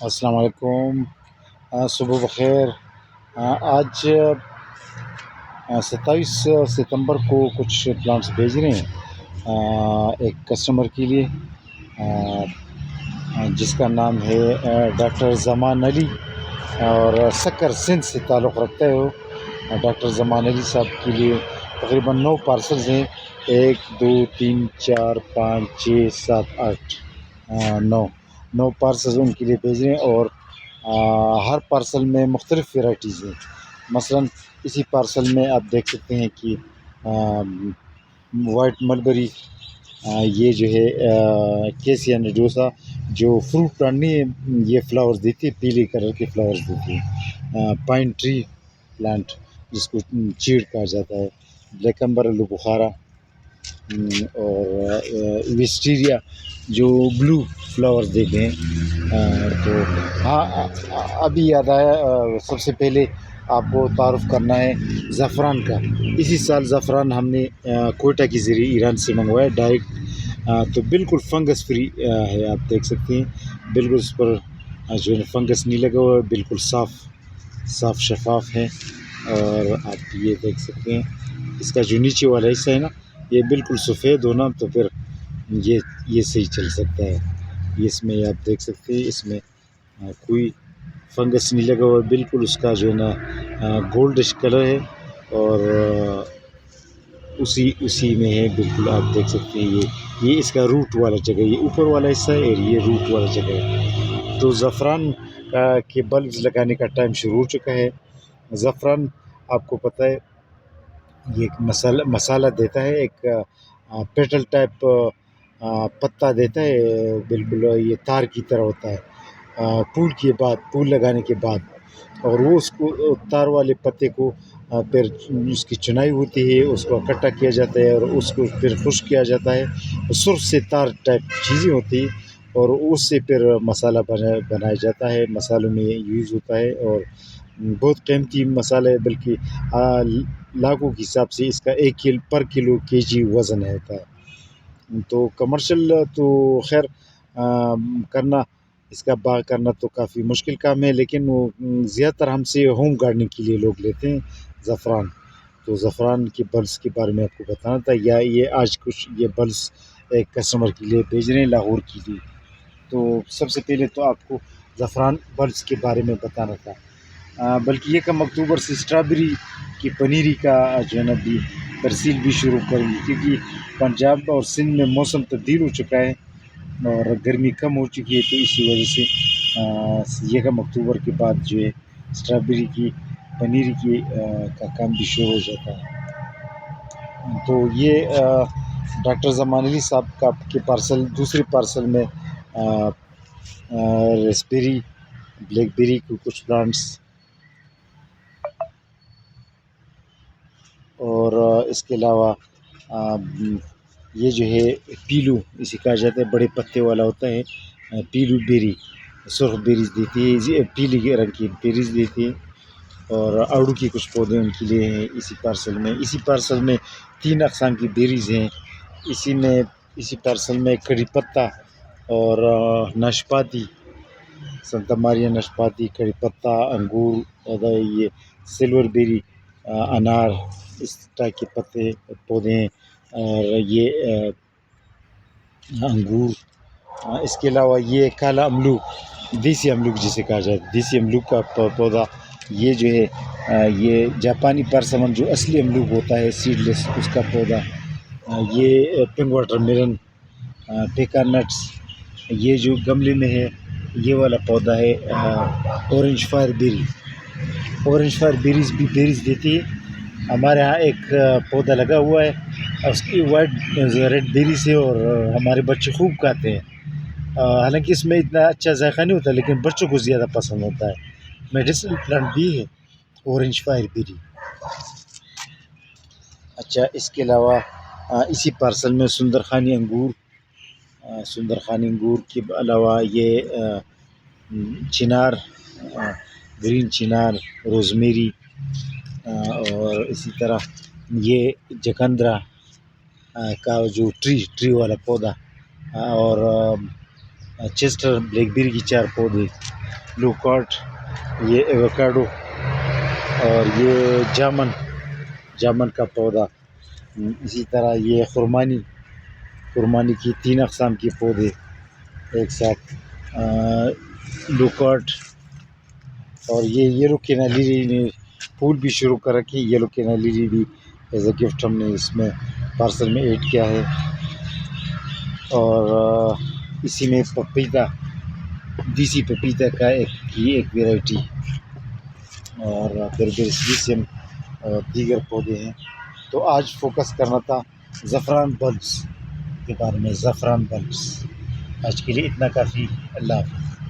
السلام علیکم۔ صبح بخیر۔ آج 27 ستمبر کو کچھ پلانٹس بھیج رہے ہیں ایک کسٹمر کے لیے، جس کا نام ہے ڈاکٹر زمان علی، اور سکر سندھ سے تعلق رکھتا ہے وہ۔ ڈاکٹر زمان علی صاحب کے لیے تقریباً 9 پارسلز ہیں، 1 2 3 4 5 6 7 8 9 پارسلز ان کے لیے بھیج رہے ہیں، اور ہر پارسل میں مختلف ویرائٹیز ہیں۔ مثلاً اسی پارسل میں آپ دیکھ سکتے ہیں کہ وائٹ ملبری، یہ جو ہے کیسیا نڈوسا، جو فروٹ پلانٹ نہیں ہے، یہ فلاورز دیتی ہے، پیلے کلر کے فلاورز دیتی ہے۔ پائن ٹری پلانٹ، جس کو چیڑ کہا جاتا ہے، بلیک امبر الو بخارا، اور ویسٹیریا جو بلو فلاورز دیتے ہیں۔ تو ہاں، ابھی یاد آیا، سب سے پہلے آپ کو تعارف کرنا ہے زعفران کا۔ اسی سال زعفران ہم نے کوئٹہ کے ذریعے ایران سے منگوایا ڈائریکٹ، تو بالکل فنگس فری ہے، آپ دیکھ سکتے ہیں، بالکل اس پر جو ہے فنگس نہیں لگا ہوا ہے، بالکل صاف شفاف ہے۔ اور آپ یہ دیکھ سکتے ہیں اس کا جو نیچے والا حصہ ہے نا، یہ بالکل سفید ہونا، تو پھر یہ صحیح چل سکتا ہے۔ اس میں آپ دیکھ سکتے ہیں، اس میں کوئی فنگس نہیں لگا ہوا، بالکل اس کا جو ہے نا گولڈش کلر ہے، اور اسی میں ہے، بالکل آپ دیکھ سکتے ہیں۔ یہ اس کا روٹ والا جگہ، یہ اوپر والا حصہ ہے، اور یہ روٹ والا جگہ ہے۔ تو زعفران کے بلبز لگانے کا ٹائم شروع ہو چکا ہے۔ زعفران آپ کو پتہ ہے، یہ ایک مسالہ دیتا ہے، ایک پیٹل ٹائپ پتا دیتا ہے، بالکل یہ تار کی طرح ہوتا ہے۔ پھول لگانے کے بعد، اور وہ اس کو تار والے پتے کو پھر اس کی چنائی ہوتی ہے، اس کو اکٹھا کیا جاتا ہے، اور اس کو پھر خشک کیا جاتا ہے، سرخ سے تار ٹائپ چیزیں ہوتی ہیں، اور اس سے پھر مسالہ بنایا جاتا ہے، مسالوں میں یوز ہوتا ہے، اور بہت قیمتی مسالہ ہے، بلکہ لاکھوں کے حساب سے اس کا پر کلو kg وزن ہوتا ہے۔ تو کمرشل تو خیر کرنا، اس کا باغ کرنا تو کافی مشکل کام ہے، لیکن وہ زیادہ تر ہم سے ہوم گارڈننگ کے لیے لوگ لیتے ہیں زعفران۔ تو زعفران کے بلز کے بارے میں آپ کو بتانا تھا، یا یہ آج کچھ یہ بلز ایک کسٹمر کے لیے بھیج رہے ہیں لاہور کے لیے۔ تو سب سے پہلے تو آپ کو زعفران بلز کے بارے میں بتانا تھا، بلکہ 1 اکتوبر سے اسٹرابیری کی پنیری کا جو ہے نا بھی ترسیل بھی شروع کریں گی، کیونکہ پنجاب اور سندھ میں موسم تبدیل ہو چکا ہے، اور گرمی کم ہو چکی ہے، تو اسی وجہ سے 1 اکتوبر کے بعد جو ہے اسٹرابیری کی پنیری کی کا کام بھی شروع ہو جاتا ہے۔ تو یہ ڈاکٹر زمان علی صاحب کا کے پارسل، دوسرے پارسل میں ریسپیری، بلیک بیری کو کچھ پلانٹس، اور اس کے علاوہ یہ جو ہے پیلو، اسے کہا جاتا ہے، بڑے پتے والا ہوتا ہے، پیلو بیری، سرخ بیریز دیتی ہے، پیلی رنگ کی بیریز دیتی ہے، اور آڑو کی کچھ پودے ان کے لیے ہیں اسی پارسل میں 3 اقسام کی بیریز ہیں۔ اسی پارسل میں کڑی پتہ اور ناشپاتی، سنتا ماریا ناشپاتی، کڑی پتہ، انگور، اور یہ سلور بیری، انار، اس طرح کے پودے ہیں، اور یہ انگور۔ اس کے علاوہ یہ کالا املوک، دیسی املوک جسے کہا جاتا ہے، دیسی املوک کا پودا، یہ جو ہے یہ جاپانی پرسمن جو اصلی املوک ہوتا ہے سیڈ لیس، اس کا پودا، یہ پنک واٹر میلن، پیکا نٹس، یہ جو گملے میں ہے یہ والا پودا ہے اورنج فائر بیری۔ اورنج فائر بیریز بھی بیریز دیتی ہے۔ ہمارے ہاں ایک پودا لگا ہوا ہے، اس کی وائٹ ریڈ بیریز ہے، اور ہمارے بچے خوب کھاتے ہیں، حالانکہ اس میں اتنا اچھا ذائقہ نہیں ہوتا، لیکن بچوں کو زیادہ پسند ہوتا ہے۔ میڈیسنل پلانٹ بھی ہے اورنج فائر بیری۔ اچھا، اس کے علاوہ اسی پارسل میں سندرخانی انگور کے علاوہ یہ چنار، گرین چنار، روزمیری، اور اسی طرح یہ جکندرا کا جو ٹری والا پودا، اور چیسٹر بلیک بیری کی 4 پودے، لوکارٹ، یہ ایووکیڈو، اور یہ جامن کا پودا، اسی طرح یہ خرمانی کی 3 اقسام کے پودے ایک ساتھ، لوکارٹ، اور یہ یلو کینا لیلی نے پھول بھی شروع کر رکھی. یلو کینا لیلی بھی ایز اے گفٹ ہم نے اس میں پارسل میں ایڈ کیا ہے. اور اسی میں پپیتا، دیسی پپیتا کا ایک ویرائٹی، اور بربرسیسیم اور دیگر پودے ہیں. تو آج فوکس کرنا تھا زعفران بلبس کے بارے میں. زعفران بلبس آج کے لیے اتنا کافی. اللہ حافظ.